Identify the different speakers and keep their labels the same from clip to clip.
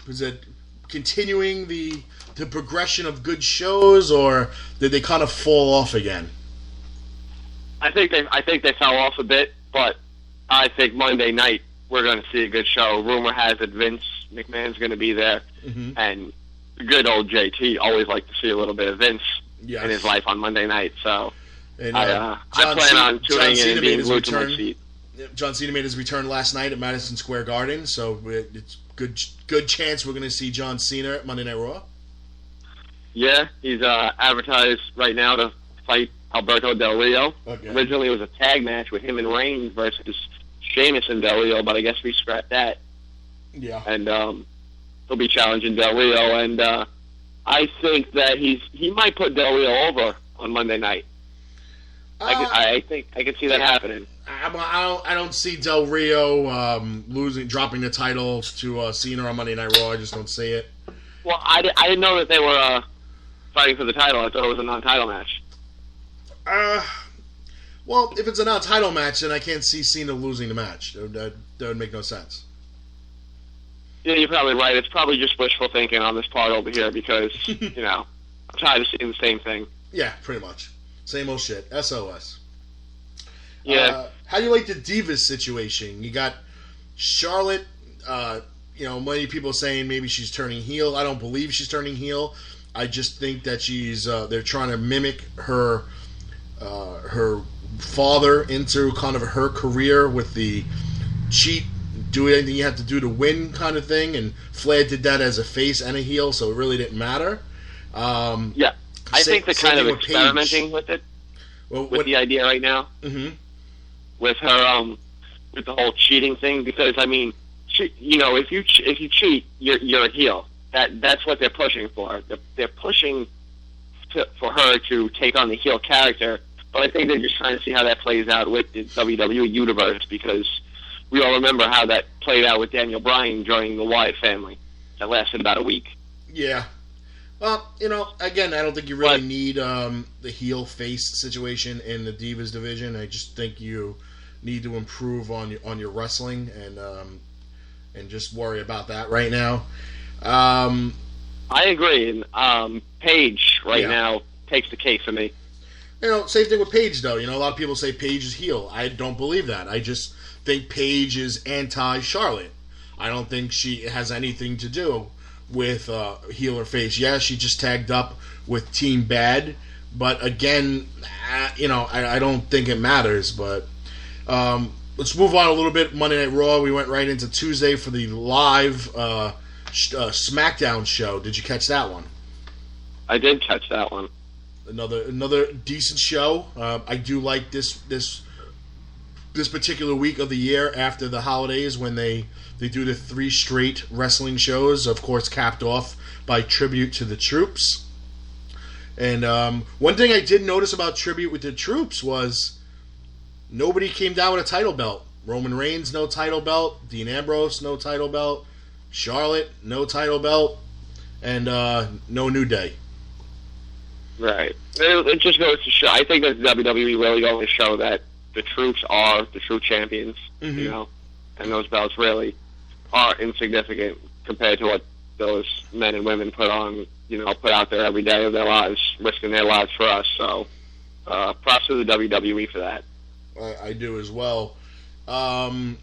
Speaker 1: Was it continuing the progression of good shows, or did they kind of fall off again?
Speaker 2: I think they fell off a bit, but I think Monday night we're going to see a good show. Rumor has it Vince McMahon's going to be there, and good old JT always like to see a little bit of Vince in his life on Monday night. So
Speaker 1: and,
Speaker 2: I plan on tuning in and being glued to my seat.
Speaker 1: John Cena made his return last night at Madison Square Garden, so it's good chance we're going to see John Cena at Monday Night Raw.
Speaker 2: Yeah, he's advertised right now to fight Alberto Del Rio.
Speaker 1: Okay.
Speaker 2: Originally, it was a tag match with him and Reigns versus Sheamus and Del Rio, but I guess we scrapped that.
Speaker 1: Yeah.
Speaker 2: And he'll be challenging Del Rio, and I think that he might put Del Rio over on Monday night. I think I can see that happening.
Speaker 1: I don't see Del Rio dropping the titles to Cena on Monday Night Raw. I just don't see it.
Speaker 2: Well, I didn't know that they were fighting for the title. I thought it was a non-title match.
Speaker 1: Well, if it's a non-title match, then I can't see Cena losing the match. That would make no sense.
Speaker 2: Yeah, you're probably right. It's probably just wishful thinking on this part over here because, I'm tired of seeing the same thing.
Speaker 1: Yeah, pretty much. Same old shit. SOS.
Speaker 2: Yeah.
Speaker 1: How do you like the Divas situation? You got Charlotte, many people saying maybe she's turning heel. I don't believe she's turning heel. I just think that they're trying to mimic her father into kind of her career with the cheat, do anything you have to do to win kind of thing, and Flair did that as a face and a heel, so it really didn't matter.
Speaker 2: Yeah, I think they're kind of experimenting with it, with the idea right now, with her, with the whole cheating thing, because, I mean, if you cheat, you're a heel. That's what they're pushing for. They're pushing for her to take on the heel character, but I think they're just trying to see how that plays out with the WWE Universe, because we all remember how that played out with Daniel Bryan joining the Wyatt family. That lasted about a week.
Speaker 1: Yeah. Well, again, I don't think you really need the heel-face situation in the Divas division. I just think you need to improve on your wrestling and just worry about that right now.
Speaker 2: I agree. And Paige now takes the case for me.
Speaker 1: Same thing with Paige, though. A lot of people say Paige is heel. I don't believe that. I just think Paige is anti-Charlotte. I don't think she has anything to do with heel or face. Yeah, she just tagged up with Team Bad, but again, I don't think it matters. But let's move on a little bit. Monday Night Raw, we went right into Tuesday for the live SmackDown show. Did you catch that one?
Speaker 2: I did catch that one.
Speaker 1: Another decent show. I do like this particular week of the year after the holidays when they do the 3 straight wrestling shows, of course capped off by Tribute to the Troops. And one thing I did notice about Tribute with the Troops was nobody came down with a title belt. Roman Reigns, no title belt. Dean Ambrose, no title belt. Charlotte, no title belt. And no New Day.
Speaker 2: Right. It just goes to show. I think that WWE really going to show that the Troops are the true champions, and those belts really are insignificant compared to what those men and women put out there every day of their lives, risking their lives for us. So, props to the WWE for that.
Speaker 1: I do as well. The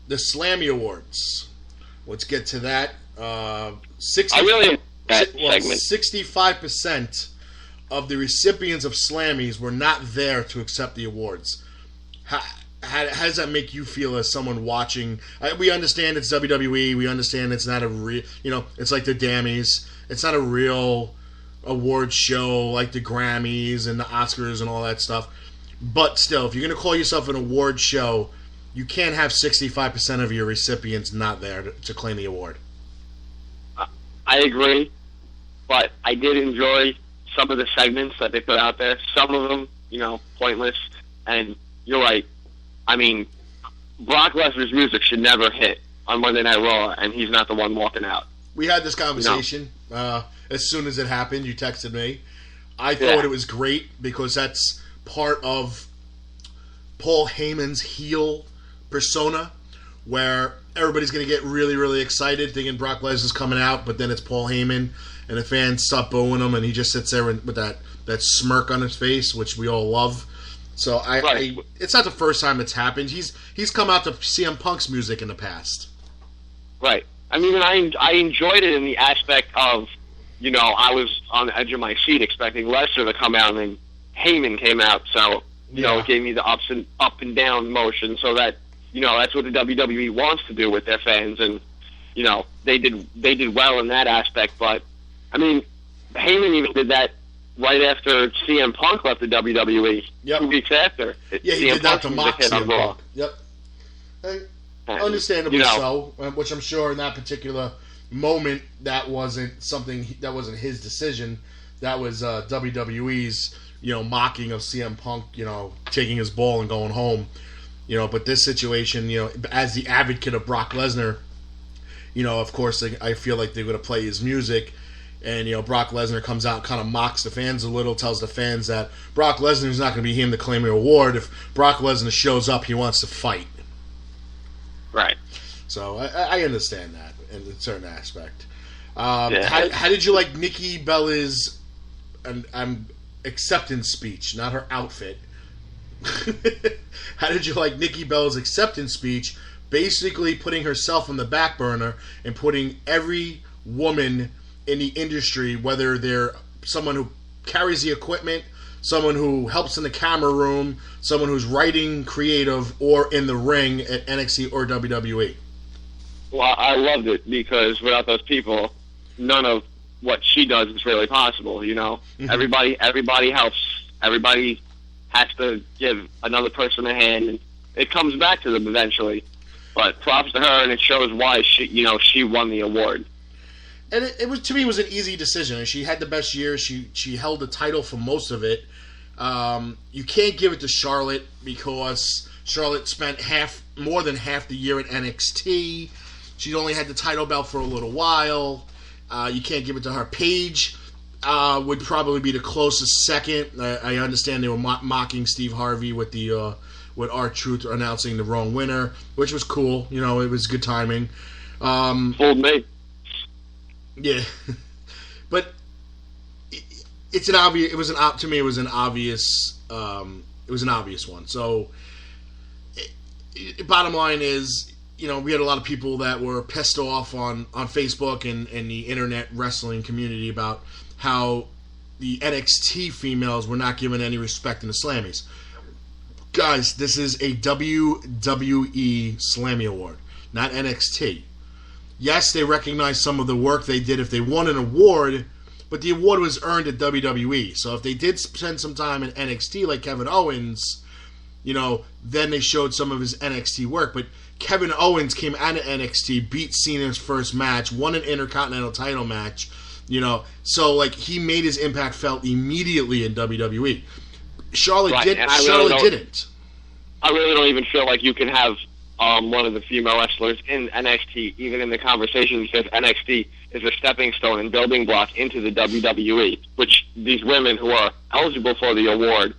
Speaker 1: Slammy Awards. Let's get to that. 65% of the recipients of Slammies were not there to accept the awards. How does that make you feel as someone watching? We understand it's WWE. We understand it's not a real, it's like the Dammies. It's not a real award show like the Grammys and the Oscars and all that stuff. But still, if you're going to call yourself an award show, you can't have 65% of your recipients not there to claim the award.
Speaker 2: I agree, but I did enjoy some of the segments that they put out there. Some of them, pointless. And you're right. I mean, Brock Lesnar's music should never hit on Monday Night Raw, and he's not the one walking out.
Speaker 1: We had this conversation as soon as it happened. You texted me. I thought it was great because that's part of Paul Heyman's heel persona, where everybody's going to get really, really excited thinking Brock Lesnar's coming out, but then it's Paul Heyman, and the fans stop booing him, and he just sits there with that smirk on his face, which we all love. So it's not the first time it's happened. He's come out to CM Punk's music in the past.
Speaker 2: Right. I mean, I enjoyed it in the aspect of, I was on the edge of my seat expecting Lesnar to come out, and then Heyman came out, so it gave me the up and down motion, so that that's what the WWE wants to do with their fans, and they did well in that aspect. But I mean, Heyman even did that right after CM Punk left the WWE. 2 weeks after.
Speaker 1: Yeah, he did that to mock CM Punk. Yep. Understandably so, which I'm sure in that particular moment that wasn't his decision. That was WWE's mocking of CM Punk, taking his ball and going home. But this situation, as the advocate of Brock Lesnar, of course, I feel like they're going to play his music. And, Brock Lesnar comes out and kind of mocks the fans a little, tells the fans that Brock Lesnar is not going to be him to claim the award. If Brock Lesnar shows up, he wants to fight.
Speaker 2: Right.
Speaker 1: So I understand that in a certain aspect. How did you like Nikki Bella's acceptance speech, not her outfit? How did you like Nikki Bella's acceptance speech, basically putting herself on the back burner and putting every woman in the industry, whether they're someone who carries the equipment, someone who helps in the camera room, someone who's writing creative, or in the ring at NXT or WWE?
Speaker 2: Well, I loved it because without those people, none of what she does is really possible, Mm-hmm. Everybody helps. Everybody has to give another person a hand, and it comes back to them eventually. But props to her, and it shows why she won the award.
Speaker 1: And it was, to me, it was an easy decision. And she had the best year. She held the title for most of it. You can't give it to Charlotte because Charlotte spent more than half the year at NXT. She only had the title belt for a little while. You can't give it to her. Paige would probably be the closest second. I understand they were mocking Steve Harvey with R-Truth announcing the wrong winner, which was cool. It was good timing.
Speaker 2: Old mate.
Speaker 1: Yeah, but it's an obvious. To me, it was an obvious. It was an obvious one. So, bottom line is, we had a lot of people that were pissed off on Facebook and the internet wrestling community about how the NXT females were not given any respect in the Slammies. Guys, this is a WWE Slammy Award, not NXT. Yes, they recognize some of the work they did if they won an award, but the award was earned at WWE. So if they did spend some time in NXT like Kevin Owens, then they showed some of his NXT work. But Kevin Owens came out of NXT, beat Cena's first match, won an Intercontinental title match, so he made his impact felt immediately in WWE. Charlotte didn't.
Speaker 2: I really don't even feel like you can have one of the female wrestlers in NXT, even in the conversation, because NXT is a stepping stone and building block into the WWE, which these women who are eligible for the award,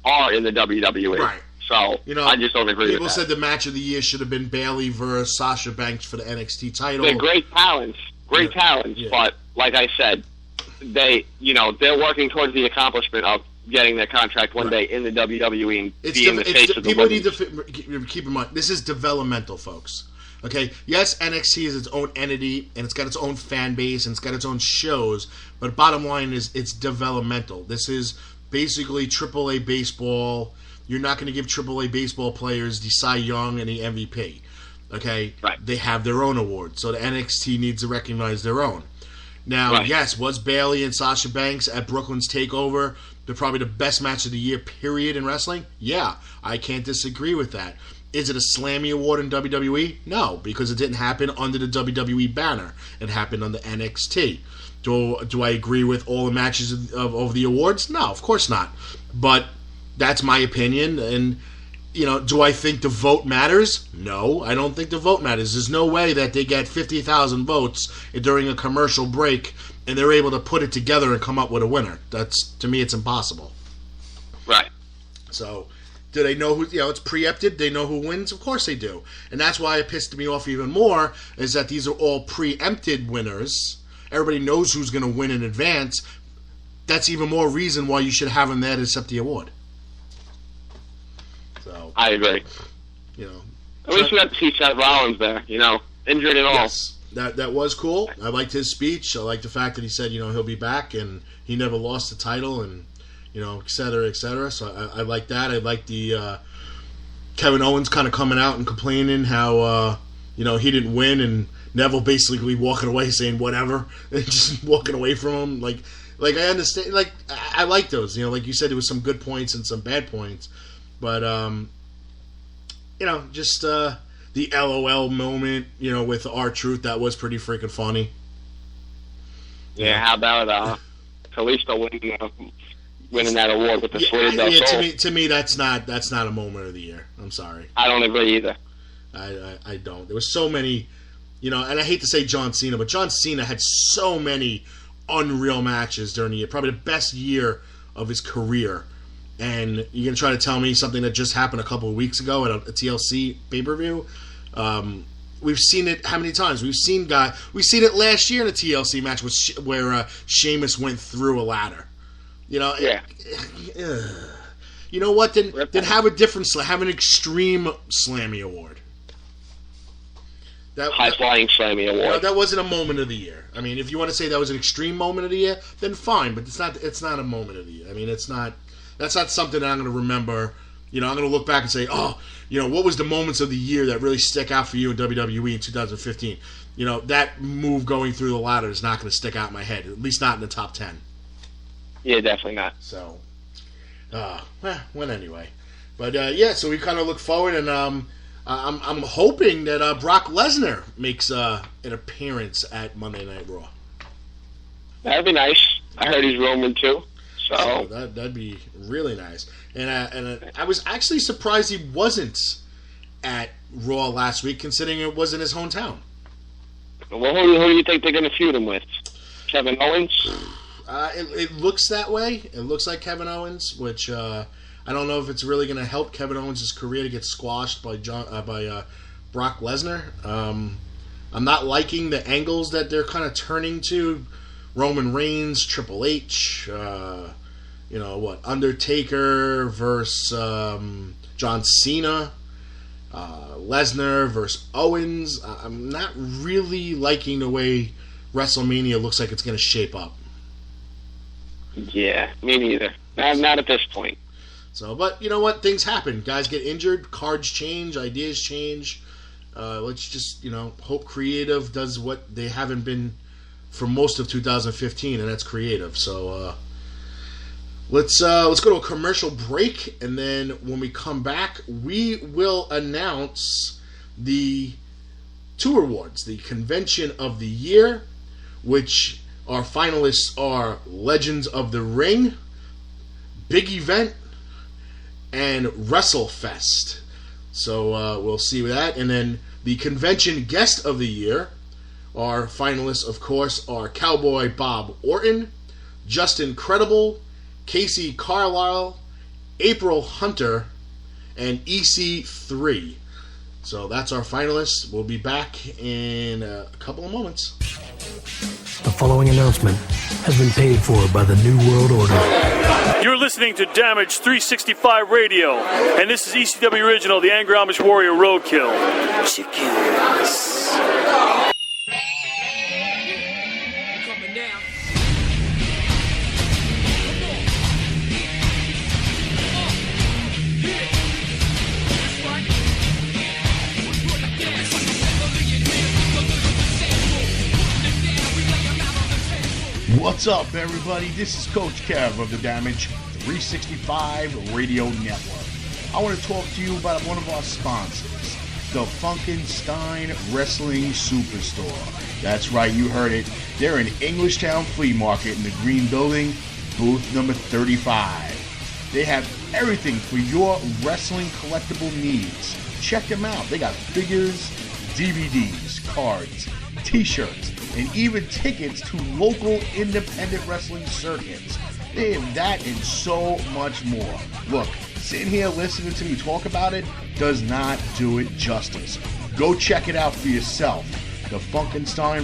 Speaker 2: are in the WWE.
Speaker 1: Right.
Speaker 2: So, I just don't agree with that.
Speaker 1: People said the match of the year should have been Bayley versus Sasha Banks for the NXT title.
Speaker 2: They're great talents, yeah. But like I said, they're working towards the accomplishment of getting their contract one day in the WWE and being the face of the
Speaker 1: people need to keep in mind, this is developmental, folks. Okay? Yes, NXT is its own entity, and it's got its own fan base, and it's got its own shows, but bottom line is it's developmental. This is basically AAA baseball. You're not going to give AAA baseball players the Cy Young and the MVP. Okay?
Speaker 2: Right.
Speaker 1: They have their own award, so the NXT needs to recognize their own. Now, yes, was Bayley and Sasha Banks at Brooklyn's TakeOver probably the best match of the year, period, in wrestling? Yeah, I can't disagree with that. Is it a Slammy Award in WWE? No, because it didn't happen under the WWE banner. It happened under NXT. Do I agree with all the matches of the awards? No, of course not. But that's my opinion, and do I think the vote matters? No, I don't think the vote matters. There's no way that they get 50,000 votes during a commercial break and they're able to put it together and come up with a winner. To me, it's impossible.
Speaker 2: Right.
Speaker 1: So, Do they know who, it's preempted, they know who wins? Of course they do. And that's why it pissed me off even more, is that these are all preempted winners. Everybody knows who's going to win in advance. That's even more reason why you should have them there to accept the award. So
Speaker 2: I agree. At least we got to see Seth Rollins there, injured and all.
Speaker 1: Yes, that was cool. I liked his speech. I liked the fact that he said, he'll be back, and he never lost the title, and et cetera, et cetera. So I like that. I like the Kevin Owens kind of coming out and complaining how he didn't win, and Neville basically walking away saying whatever and just walking away from him. Like I understand. Like I like those. Like you said, there was some good points and some bad points, but just the LOL moment. With R-Truth, that was pretty freaking funny.
Speaker 2: Yeah, how about Kalisto winning that award with the Slade del Sol?
Speaker 1: To me, that's not a moment of the year. I'm sorry.
Speaker 2: I don't agree either.
Speaker 1: I don't. There was so many, and I hate to say John Cena, but John Cena had so many unreal matches during the year. Probably the best year of his career. And you're going to try to tell me something that just happened a couple of weeks ago at a TLC pay-per-view? We've seen it how many times? We've seen it last year in a TLC match where Sheamus went through a ladder.
Speaker 2: Yeah.
Speaker 1: You know what? Then have a different have an extreme Slammy award.
Speaker 2: High-flying Slammy award.
Speaker 1: That wasn't a moment of the year. I mean, if you want to say that was an extreme moment of the year, then fine. But it's not a moment of the year. I mean, it's not. That's not something that I'm going to remember. I'm going to look back and say, what was the moments of the year that really stick out for you in WWE in 2015? That move going through the ladder is not going to stick out in my head, at least not in the top 10.
Speaker 2: Yeah, definitely not.
Speaker 1: So, anyway. But, so we kind of look forward, and I'm hoping that Brock Lesnar makes an appearance at Monday Night Raw.
Speaker 2: That'd be nice. I heard he's Roman, too. So
Speaker 1: that'd be really nice. And I was actually surprised he wasn't at Raw last week, considering it was in his hometown.
Speaker 2: Well, who do you think they're going to feud him with? Kevin Owens?
Speaker 1: It looks that way. It looks like Kevin Owens, which I don't know if it's really going to help Kevin Owens' career to get squashed by Brock Lesnar. I'm not liking the angles that they're kind of turning to. Roman Reigns, Triple H, Undertaker versus John Cena, Lesnar versus Owens. I'm not really liking the way WrestleMania looks like it's going to shape up.
Speaker 2: Yeah, me neither. Not at this point.
Speaker 1: So, but you know what? Things happen. Guys get injured. Cards change. Ideas change. Let's just, hope creative does what they haven't been for most of 2015, and that's creative. So let's go to a commercial break, and then when we come back, we will announce the two awards, the Convention of the Year, which our finalists are Legends of the Ring, Big Event, and WrestleFest. So we'll see that, and then the Convention Guest of the Year. Our finalists, of course, are Cowboy Bob Orton, Justin Credible, Casey Carlisle, April Hunter, and EC3. So that's our finalists. We'll be back in a couple of moments.
Speaker 3: The following announcement has been paid for by the New World Order.
Speaker 4: You're listening to Damage 365 Radio, and this is ECW Original, the Angry Amish Warrior Roadkill. Chickens.
Speaker 5: What's up, everybody? This is Coach Kev of the Damage 365 Radio Network. I want to talk to you about one of our sponsors, the Funkenstein Wrestling Superstore. That's right, you heard it. They're in Englishtown Flea Market in the Green Building, booth number 35. They have everything for your wrestling collectible needs. Check them out. They got figures, DVDs, cards, t-shirts, and even tickets to local independent wrestling circuits. They have that and so much more. Look, sitting here listening to me talk about it does not do it justice. Go check it out for yourself. The Funkenstein